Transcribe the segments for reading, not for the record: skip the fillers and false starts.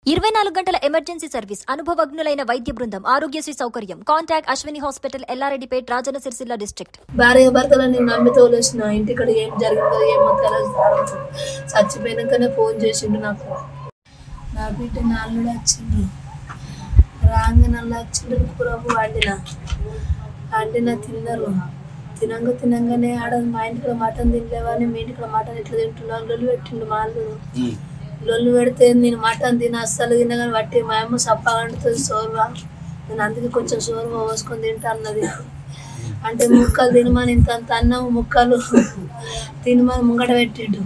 24 గంటల emergency service, అనుభవజ్ఞులైన వైద్య బృందం, ఆరోగ్యశ్రీ సౌకర్యం. Contact Ashwini hospital, Yellareddypet, Rajanna Sircilla district. భార్య భర్తలని నమ్మితో లేచిన ఇంటిక్కడ ఏం జరిగిందో ఏమో తెలియదు. చచ్చిపోయినాకనే ఫోన్ చేసిండు నాకు. నా బిడ్డ నాలుగు వచ్చిండు, రాంగ నల్ల వచ్చిండు. కూరపు వండిన తిన్నారు. తినంగానే ఆడ మా ఇంటికి మటన్ తినలేవని మీ ఇంటికి మటన్ ఎట్లా తింటున్నావు లొల్లు పెట్టిండు. మా అల్లుడు లొల్లు పెడితే నేను మటన్ తిన అస్సలు తినగాని బట్టి మా అమ్మ సప్పగా అంటుంది సోర్వా. నేను అందుకే కొంచెం సోర్వా పోసుకొని తింటా అన్నది. అంటే ముక్కలు తినమని ఇంత అన్నం ముక్కలు తినమని ముంగట పెట్టిండు.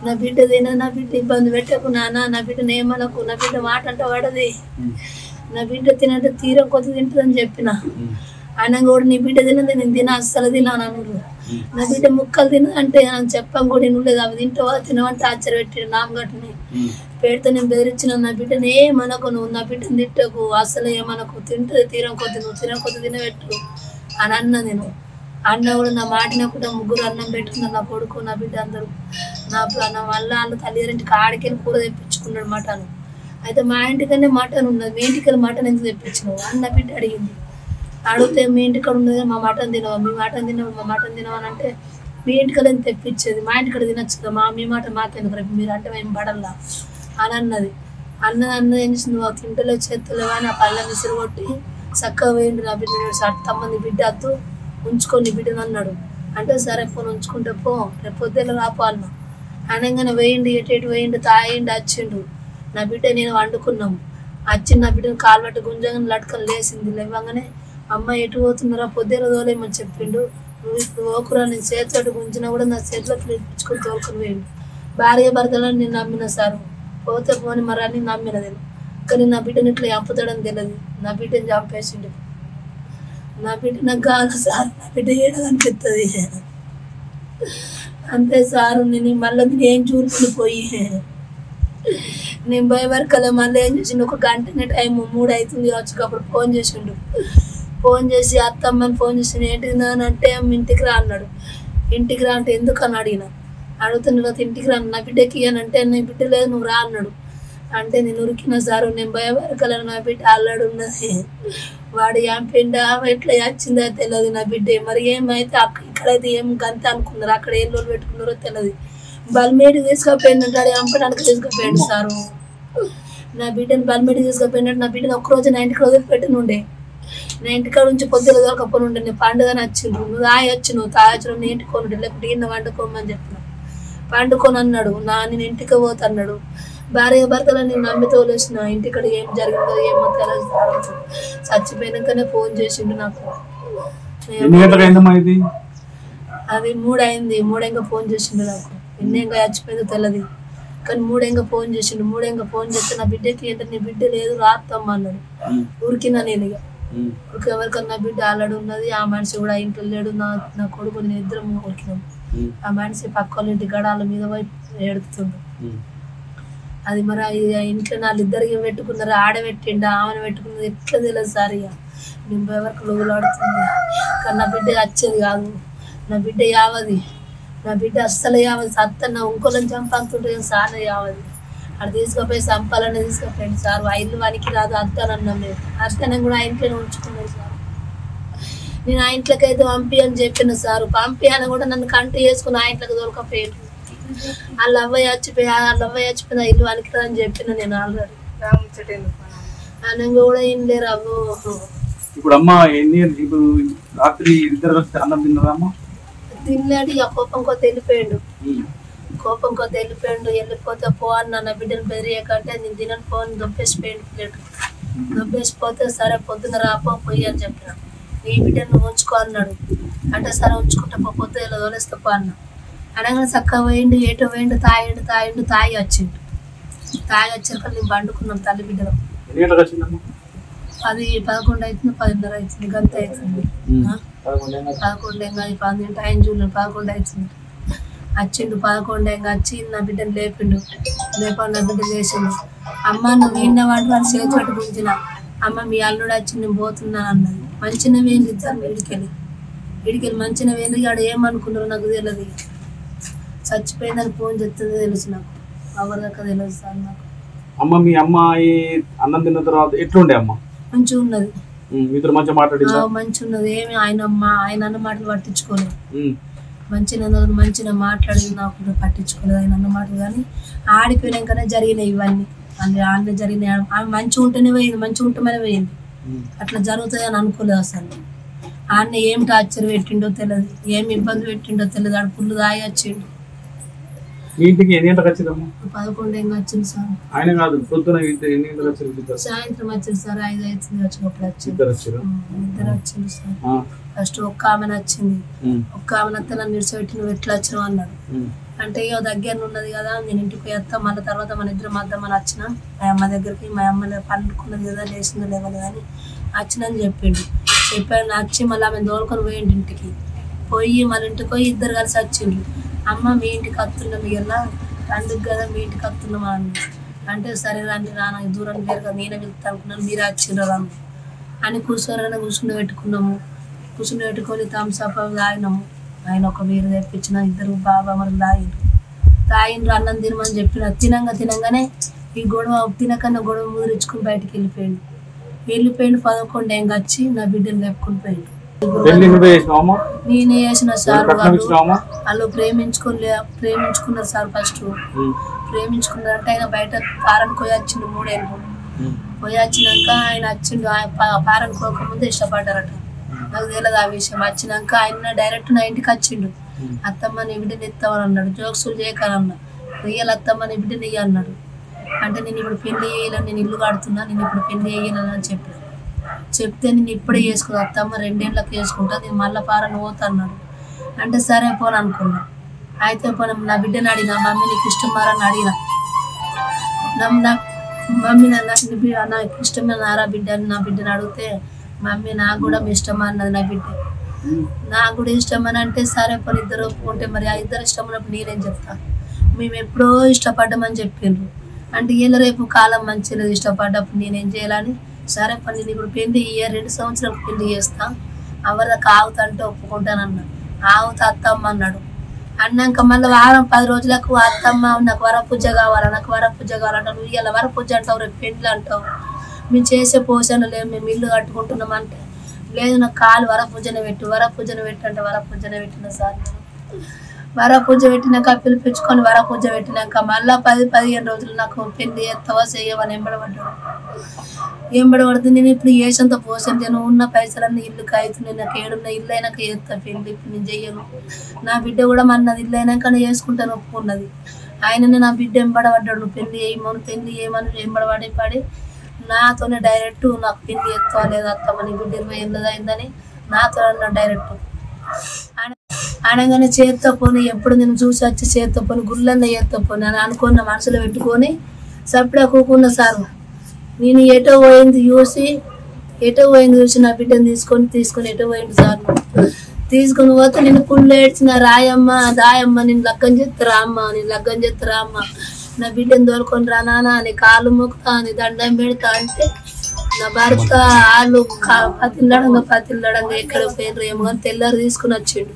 నా బిడ్డ నా బిడ్డ ఇబ్బంది పెట్టకు నాన్న, నా బిడ్డను ఏమనకు, నా బిడ్డ మాట అంటే పడది, నా బిడ్డ తినంటే తీరం కొద్ది తింటుందని చెప్పిన. ఆయన కూడా నీ బిడ్డ తినది, నేను తిన అస్సలు తిన్నాను. నా బిడ్డ ముక్కలు తినదంటే నేను చెప్పం కూడా తినలేదు. అవి తింటావా తినవంటే ఆశ్చర్య పెట్టాడు. నామగట్టుని పెడితే నేను బెదిరించిన. నా బిడ్డను ఏమనకు, నువ్వు నా బిడ్డను తిట్టకు, అసలు ఏమనకు, తింటుంది తీరం కొద్ది, నువ్వు తిన కొద్ది తినబెట్టు అని అన్న. నేను అన్న కూడా నా మాటినకుండా ముగ్గురు అన్నం పెట్టుకున్నారు. నా కొడుకు నా బిడ్డ అందరూ. నా వల్ల వాళ్ళ తల్లిదండ్రులకి ఆడికెళ్ళి కూర తెప్పించుకున్నాడు మటన్. అయితే మా ఇంటికనే మటన్ ఉన్నది, మీ ఇంటికెళ్ళి మటన్ ఎందుకు తెప్పించినావు అని నా బిడ్డ అడిగింది. అడిగితే మీ ఇంటికాడ ఉన్నది మా మటన్ తినవా, మీ మటన్ తినవా, మా మటన్ తినవా అని అంటే మీ ఇంటికాడ ఎంత తెప్పించేది, మా ఇంటికాడ తినొచ్చు కదా, మీ మాట మాకెందుకు రేపు మీరు అంటే మేము పడల్లా అని అన్నది. అన్నది ఏం చేసింది, నువ్వు తింటలో చేతులేవా అని ఆ పళ్ళని విసిరు కొట్టి చక్కగా వేయండి. నా బిడ్డ తమ్మంది బిడ్డ అద్దు ఉంచుకొని బిడ్డను అన్నాడు. అంటే సరే పోను ఉంచుకుంటే పో, రేపు పొద్దున్న రాపో అన్న. అనగానే వేయండి, ఎటు వేయండి, తాయండి వచ్చిండు. నా బిడ్డ నేను వండుకున్నాము. వచ్చింది నా బిడ్డను కాలు పట్టి గుంజంగానే లటకలు లేసింది. లేవగానే అమ్మ ఎటు పోతున్నారా, పొద్దున తోలేమని చెప్పిండు. నువ్వు ఇప్పుడు ఓకురా, నేను చేతితో గుంజినా కూడా నా చేతిలోకి నేర్పించుకొని తోలుకొని వేయండి. భార్య భర్తలను నేను నమ్మిన సారు, పోతే పోని మరి అని నమ్మిన నేను. కానీ నా బిడ్డను ఇట్లా చంపుతాడని తెలియదు. నా బిడ్డని చంపేసిండు. నా బిడ్డ నాకు కాదు సార్, నా బిడ్డ ఏడగనిపిస్తుంది అంతే సారు. నేను మళ్ళీ ఏం చూసుకుని పోయి నేను భయపడకలే. మళ్ళీ ఏం చేసిండు, ఒక గంటనే టైం 3 అవుతుంది వచ్చి అప్పుడు ఫోన్ చేసిండు. ఫోన్ చేసి అత్తమ్మని ఫోన్ చేసి ఏంటిది నానంటే ఇంటికి రా అన్నాడు. ఇంటికి రా అంటే ఎందుకు అని అడుగుతున్నా కదా, ఇంటికి రా నా బిడ్డకి అని అంటే నీ బిడ్డ లేదు నువ్వు రా అన్నాడు. అంటే నేను ఉరికిన సారు, నేను భయపడకలను, నా బిడ్డ అల్లాడు ఉన్నది, వాడు చంపిండా ఎట్లా వచ్చిందో తెలియదు. నా బిడ్డ మరి ఏమైతే ఇక్కడైతే ఏం గంత అనుకున్నారు, అక్కడ ఏం రోజులు పెట్టుకున్నారో తెలియదు. బల్మేడికి తీసుకుపోయిందంటే అది చంపడానికి తీసుకుపోయాడు సారు. నా బిడ్డని బల్మేడికి తీసుకుపోయినట్టు నా బిడ్డను ఒక్కరోజు నా ఇంటికి వదిలిపెట్టిన ఉండే. నా ఇంటికాడ నుంచి పొద్దున దొరకపోని ఉండే. నేను పండుగని వచ్చిండ్రు, నువ్వు తాయొచ్చు, నువ్వు తాయొచ్చు, నేను ఇంటికొని లేకపోతే ఈయన వండుకోమని చెప్పిన. పండుకొని అన్నాడు. నేను ఇంటికి పోతన్నాడు. భార్య భర్తలను నేను నమ్మితో లేచిన ఇంటికాడ ఏం జరిగిందో ఏమో తెలియదు. చచ్చిపోయినాకనే ఫోన్ చేసిండు నాకు. అది 3 అయింది. 3 ఫోన్ చేసిండు నాకు. ఎన్నేగా చచ్చిపోయిందో తెలియదు కానీ 3 ఫోన్ చేసిండు. 3 ఫోన్ చేస్తే నా బిడ్డకి ఏంటంటే నీ బిడ్డ లేదు రాత్తమ్మ అన్నాడు. ఉరికినా నేను ఇక ఉరికి ఎవరికన్నా బిడ్డ ఆల్రెడీ ఉన్నది. ఆ మనిషి కూడా ఇంట్లో లేడు. నా కొడుకు నేను ఇద్దరం ఉరికినాం. ఆ మనిషి పక్క వాళ్ళ ఇంటి గడాల మీద పోయి ఏడుపుతుండు. అది మరి ఇంట్లో వాళ్ళిద్దరికి పెట్టుకున్నారు. ఆడబెట్టిండు, ఆమెను పెట్టుకున్నది ఎట్లా తెలియదు సార్. ఇక నేను ఎవరికి లోగులాడుతుంది కానీ నా బిడ్డ వచ్చేది కాదు. నా బిడ్డ యావది, నా బిడ్డ అస్సలు యావది. సత్తన్న ఇంకోళ్ళని చంపంతుంటే సార్ యావది. అక్కడ తీసుకుపోయి చంపాలని తీసుకుపోయింది సార్. ఆ ఇల్లు వానికి రాదు అద్దానన్నాం మేము. అద్దనం కూడా ఆ ఇంట్లోనే ఉంచుకున్నాడు సార్. నేను ఆ ఇంట్లోకి అయితే పంపి అని చెప్పిన సారు. పంపి అని కూడా నన్ను కంటి చేసుకుని ఆ ఇంట్లోకి దొరకపోయాడు. వాళ్ళ అవ్వయ్య చచ్చిపోయి ఆ ఇల్లు వానికి రా అని చెప్పిన నేను ఆల్రెడీ. అన్నం కూడా ఏం లేరు అవ్వ. ఇప్పుడు అమ్మ రాత్రి అన్నం తిన్నారమ్మా? తిన్నాడు. ఇక కోపం కొద్ది వెళ్ళిపోయాడు. వెళ్ళిపోతే పో అన్న. నా బిడ్డను బెదిరియకంటే నేను తినని పోని దొబ్బేసిపోయాడు. ప్లేట్ దొబ్బేసిపోతే సరే పొద్దున రాపో పోయి అని చెప్పిన. నీ బిడ్డను ఉంచుకో అన్నాడు. అంటే సరే ఉంచుకుంటా పొద్దు ఇలా తోలేస్తే పో అన్న. అనగానే చక్కగా పోయిండు. ఏటో పోయిండు, తాగి వచ్చిండు. వచ్చాక నేను పండుకున్నాం తల్లి బిడ్డలో. 10-11 అవుతుంది, 10:30 అవుతుంది, గంత అవుతుంది. 11 12 టైం చూడండి, 11 అవుతుంది. వచ్చిండు 11 వచ్చి నా బిడ్డను లేపిండు. నా బిడ్డ లేచిండు. అమ్మ నువ్వు విన్నవాడు వాడు చేతి పట్టు గుంజిన. అమ్మ మీ అల్లుడు వచ్చి నేను పోతున్నాను అన్నది. మంచిగా వేయండి ఇద్దరు వీడికెళ్ళి మంచిగా వేయండి. ఆడ ఏమనుకున్నారు నాకు తెలియదు. చచ్చిపోయిందని ఫోన్ చెప్తుంది తెలుసు నాకు. ఎవరి దాకా తెలియదు సార్ నాకు. అమ్మ మీ అమ్మాయి అన్నం తిన్న తర్వాత ఎట్లుండే అమ్మ? మంచిగా ఉన్నది. మీతో మంచిగా మాట్లాడిందా? మంచిగా ఉన్నది. ఏమి ఆయన అన్న మాటలు పట్టించుకోలేదు. మంచిగా మాట్లాడేది నాకు పట్టించుకోలేదు ఆయన అన్న మాటలు. కానీ ఆడిపోయినాకనే జరిగినాయి ఇవన్నీ. ఆడ జరిగినాయి. ఆమె మంచిగా ఉంటేనే పోయింది, మంచిగా ఉంటేనే పోయింది. అట్లా జరుగుతుంది అని అనుకోలేదు అసలు. ఆయన ఏం టార్చర్ పెట్టిండో తెలియదు, ఏమి ఇబ్బంది పెట్టిండో తెలియదు. ఆడ పుల్లు దాగి వచ్చిండు. ఇంటికి ఎన్ని గంటలకు వచ్చిందమ్మా? 11 ఏం వచ్చింది సార్. ఆయన కాదు, పొద్దున ఎన్ని గంటలకు వచ్చింది? సాయంత్రం వచ్చింది సార్. 5 అవుతుంది వచ్చినప్పుడు వచ్చింది. ఇద్దరు వచ్చింది సార్. ఫస్ట్ ఒక్క ఆమె నచ్చింది. ఒక్క ఆమె నత్తే నన్ను విడిచిపెట్టి నువ్వు ఎట్లా వచ్చినావు అన్నాడు. అంటే ఇక దగ్గర ఉన్నది కదా, నేను ఇంటికి పోయి వస్తా, మళ్ళీ తర్వాత మన ఇద్దరు మధ్యమని వచ్చిన మా అమ్మ దగ్గరికి. మా అమ్మ పండుకున్నది కదా, లేచిందో లేవలేదు కానీ వచ్చినని చెప్పిండు. చెప్పాడు వచ్చి మళ్ళీ ఆమె దోలుకొని పోయిండు ఇంటికి. పోయి మళ్ళీ ఇంటికి పోయి ఇద్దరు కలిసి వచ్చిండ్రు. అమ్మ మీ ఇంటికి వస్తున్నాం ఇలా పండుగ కదా, మీ ఇంటికి వస్తున్నామా అన్న. అంటే సరే రండి రానా, దూరం లేరు కదా, నేనే వెళ్తా అనుకున్నాను, మీరే వచ్చిండ్రు అన్న అని కూర్చుని పెట్టుకున్నాము. కూర్చుని పెట్టుకొని థమ్స్అప్ తాగినాము. ఆయన ఒక వీరు తెప్పించిన, ఇద్దరు బాబా మరి తాగిండ్రు. అన్నం తినమని చెప్పిన. తినంగానే ఈ గొడవ తినకన్నా గొడవ ముదిరించుకుని బయటికి వెళ్ళిపోయిండు. 11 ఏం వచ్చి నా బిడ్డను లేపుకొని పోయిండు. నేనే చేసిన సార్. వాళ్ళు ప్రేమించుకున్నారు సార్. ఫస్ట్ ప్రేమించుకున్నారంటే ఆయన బయట పారానికి పోయి వచ్చిండు. 3 ఏళ్ళు పోయి వచ్చినాక ఆయన వచ్చిండు. పారానికి పోకముందు ఇష్టపడ్డారట. నాకు తెలియదు ఆ విషయం. వచ్చినాక ఆయన డైరెక్ట్ నా ఇంటికి వచ్చిండు. అత్తమ్మ నీ బిడ్డని ఇస్తామని అన్నాడు. జోక్సులు చేయకనన్నా. రియల్ అత్తమ్మ నీ బిడ్డని ఇయ్య అన్నాడు. అంటే నేను ఇప్పుడు పెళ్లి చేయలేను, నేను ఇల్లు కడుతున్నా, నేను ఇప్పుడు పెళ్లి చేయలేను అని చెప్పాను. చెప్తే నేను ఇప్పుడే చేసుకున్నా అత్తమ్మ, 2 ఏళ్ళకి వేసుకుంటా, నేను మళ్ళీ పారను పోతా అన్నాడు. అంటే సరే పోను అనుకున్నా. అయితే పోనీ నా బిడ్డని అడిగిన, మమ్మీ నీకు ఇష్టమారని అడిగిన. మమ్మీ నాకు ఇష్టమేనారా బిడ్డ అని నా బిడ్డని అడిగితే, మమ్మీ నాకు కూడా ఇష్టమా అన్నది నా బిడ్డ. నాకు కూడా ఇష్టమని అంటే సరే పోనీ ఇద్దరు ఒప్పుకుంటే మరి ఆ ఇద్దరు ఇష్టమైనప్పుడు నేనేం చెప్తాను. మేము ఎప్పుడో ఇష్టపడ్డామని చెప్పిండ్రు. అంటే వీళ్ళ రేపు కాలం మంచిగా ఇష్టపడ్డప్పుడు నేనేం చేయాలని, సరే పని నేను ఇప్పుడు పెళ్లి 2 సంవత్సరాలకు పెళ్లి చేస్తా, ఎవరికి ఆవుతా అంటే ఒప్పుకుంటానన్నా. ఆవుతా అత్తమ్మ అన్నాడు. అన్నాక మళ్ళీ వారం 10 రోజులకు అత్తమ్మ నాకు వరపూజ కావాలా, నాకు వరపూజ కావాలంట. నువ్వు ఇలా వరపూజ అంటావు, రేపు పెళ్లి అంటావు, మేము చేసే పోషణ లేదు, మేము ఇల్లు కట్టుకుంటున్నాం అంటే లేదు, నాకు కాలు వరపూజన పెట్టు అంటే వరపూజన పెట్టిన సార్. వరపూజ పెట్టినాక పిలిపించుకొని వరపూజ పెట్టినాక మళ్ళీ 10-15 రోజులు నాకు పెళ్లి ఎత్తవా చేయవని ఎంబడబడుతుంది. నేను ఇప్పుడు ఏసంత పోసాను, నేను ఉన్న పైసలన్నీ ఇల్లుకి అవుతున్నాయి. నాకు ఏడున్న ఇల్లు అయినాక చేస్తా పెళ్లి, ఇప్పుడు నేను చెయ్యను. నా బిడ్డ కూడా మన్నది ఇల్లు అయినాక చేసుకుంటాను ఒప్పుకున్నది. ఆయననే నా బిడ్డ ఎంబడబడ్డాడు, నువ్వు పెళ్లి చేయమని ఎంబడబడి నాతోనే డైరెక్ట్ నాకు పెళ్లి ఎత్తువా లేదా అత్తమ్మ నీ బిడ్డ 20 ఏళ్ళది అయిందని నాతో అన్నా డైరెక్ట్. అనగానే చేత్తో పోని ఎప్పుడు నేను చూసి వచ్చి చేత్తో పోని గుళ్ళన్న చేత్తో పోని అని అనుకున్న మనసులో పెట్టుకొని సప్పుడే కూకున్న సారు. నేను ఎటో పోయింది చూసి నా బిడ్డను తీసుకొని ఎటో పోయింది సార్. తీసుకొని పోతే నేను పుల్లు ఏడ్చిన, రాయమ్మ దాయమ్మ నేను లగ్గం చేస్తారా అమ్మ, నా బిడ్డను తోలుకొని రా నాన్న అని కాళ్ళు మొక్కుతా అని దండం పెడతా అంటే నా భర్త వాళ్ళు పతిల్లడంగా ఎక్కడ పోయినరు ఏమో కానీ తెల్లారు తీసుకుని వచ్చిండు.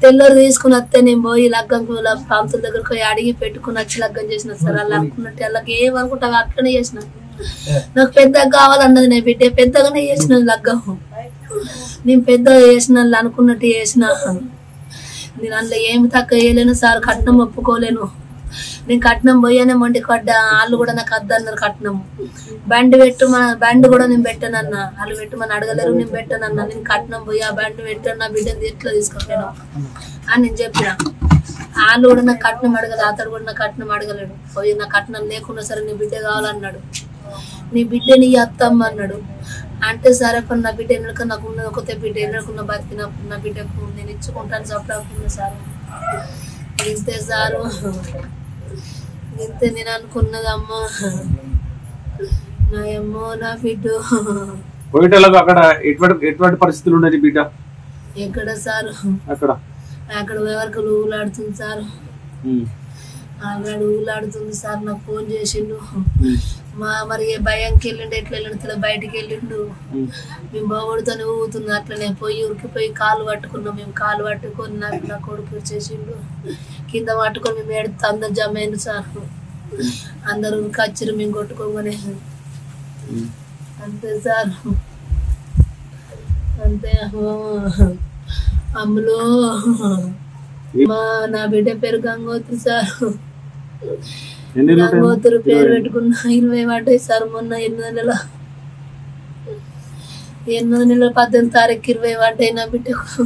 తెల్లారు తీసుకుని వస్తే నేను పోయి లగ్గం పంతుల దగ్గరకు పోయి అడిగి పెట్టుకుని వచ్చి లగ్గం చేసిన సార్. వాళ్ళు అనుకున్నట్టు వాళ్ళకి ఏమనుకుంటా అట్లనే చేసిన. నాకు పెద్దగా కావాలన్నది నా బిడ్డ, పెద్దగానే చేసిన లగ్గం. నేను పెద్దగా చేసిన వాళ్ళు అనుకున్నట్టు చేసిన. నేను అందులో ఏమి తక్కువ చేయలేను సార్, కట్నం ఒప్పుకోలేను. నేను కట్నం పోయానే మొండికి పడ్డా. వాళ్ళు కూడా నాకు వద్దన్నారు కట్నం. బండి కూడా నేను పెట్టానన్నా, వాళ్ళు పెట్టమని అడగలేరు, నేను పెట్టానన్నా. నేను కట్నం పోయి ఆ బండి పెట్టాను, నా బిడ్డని ఎట్లా తీసుకుపోయాను అని నేను చెప్పిన. వాళ్ళు కూడా నాకు కట్నం అడగలేదు, అతడు కూడా నా కట్నం అడగలేడు. పోయి నా కట్నం లేకుండా సరే నీ బిడ్డ కావాలన్నాడు. నీ బిడ్డని అత్తమ్మ అన్నాడు. అంటే సరే పని నా బిడ్డ ఎన్నడక నాకు ఉన్నది ఒకతే బిడ్డ, ఎన్నడకున్న బతికినప్పుడు నా బిడ్డకు నేను ఇచ్చుకుంటాను చెప్పకుండా సార్. ఇంతే సారు, ఇంతే నేను అనుకున్నదమ్మా. నాయమ్మో నా బిడ్డ అక్కడ ఎటువంటి పరిస్థితులు ఉన్నాయి బిడ్డ? ఎక్కడ సార్ అక్కడ ఎవరికి ఊలాడుతుంది సార్, ఆల్రెడీ ఊలాడుతుంది సార్. నాకు ఫోన్ చేసిండు. మరి భయంకి వెళ్ళిండు, ఎట్లా వెళ్ళిన బయటికి వెళ్ళిండు. మేము బాగుడితోనే ఊగుతుంది అట్లనే పోయి ఉరికిపోయి కాలు పట్టుకున్నాం. మేము కాలు పట్టుకొని నా కొడుకు చేసిండు, కింద పట్టుకొని మేము ఏడుతా అందరు జమైండు సార్. అందరూ కచ్చిరు మేము కొట్టుకోగానే అంతే సార్ అంతే. అమ్ములు నా బిడ్డ పేరు గంగోత్రి సార్. గంగోత్రి పేరు పెట్టుకున్న 20 పడ్డాయి సార్. మొన్న 8 నెలల 18 తారీఖు 20 పడ్డాయి నా బిడ్డకు.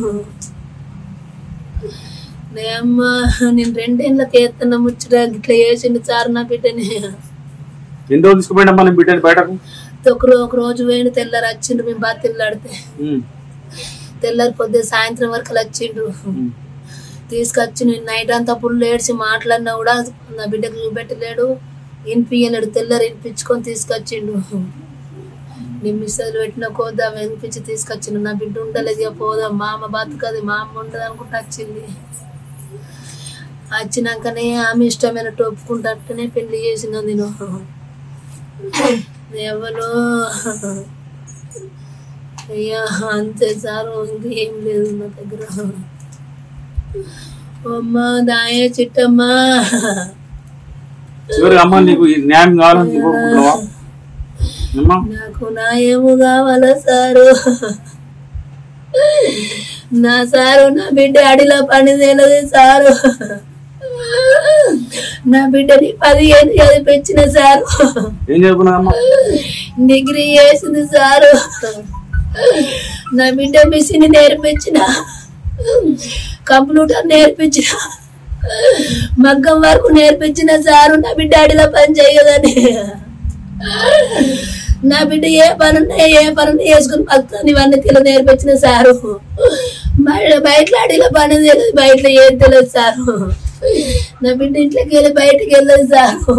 నేమ్మా నేను 2 ఏళ్ళకి ఎత్తన్నా ముచ్చట ఇట్లా వేసిండు సార్ నా బిడ్డని. ఒక రోజు పోయిన తెల్లారు వచ్చిండు. మేము బాతిల్లాడితే తెల్లారి పొద్దు సాయంత్రం వరకు వచ్చిండు. తీసుకొచ్చి నేను నైట్ అంతా పుల్లు ఏడ్చి మాట్లాడినా కూడా నా బిడ్డకు చూపెట్టలేడు, వినిపించలేడు. తెల్లారి వినిపించుకొని తీసుకొచ్చిండు. నిమిషాలు పెట్టిన కోద్దాం వినిపించి తీసుకొచ్చిండు. నా బిడ్డ ఉండలేదు, పోదాం మా అమ్మ బతుకది, మా అమ్మ ఉండదు అనుకుంటా వచ్చింది. వచ్చినాకనే ఆమె ఇష్టమైన ఒప్పుకుంటనే పెళ్లి చేసిన నేను. ఎవరు అయ్యా అంతే సార్, ఇంకేం లేదు నా దగ్గర. అమ్మా దాయ చిట్టమ్మా నాకు న్యాయము కావాలా సారు? నా సారు నా బిడ్డ అడిలో పని తెలియదు సారు. నా బిడ్డని 15 చదివించిన సారు. డిగ్రీ చేసింది సారు. నా బిడ్డ మిషన్ నేర్పించిన, కంప్యూటర్ నేర్పించిన, మగ్గం వరకు నేర్పించిన సారు. నా బిడ్డ అడిలో పని చేయదని. నా బిడ్డ ఏ పనున్నా వేసుకుని పడుతుంది, ఇవన్నీ తెలియదు నేర్పించిన సారు. బయట అడిలో పని తెలియదు, బయట ఏం తెలియదు సారు. నా బిడ్డ ఇంట్లోకి వెళ్ళి బయటకు వెళ్ళదు సారు.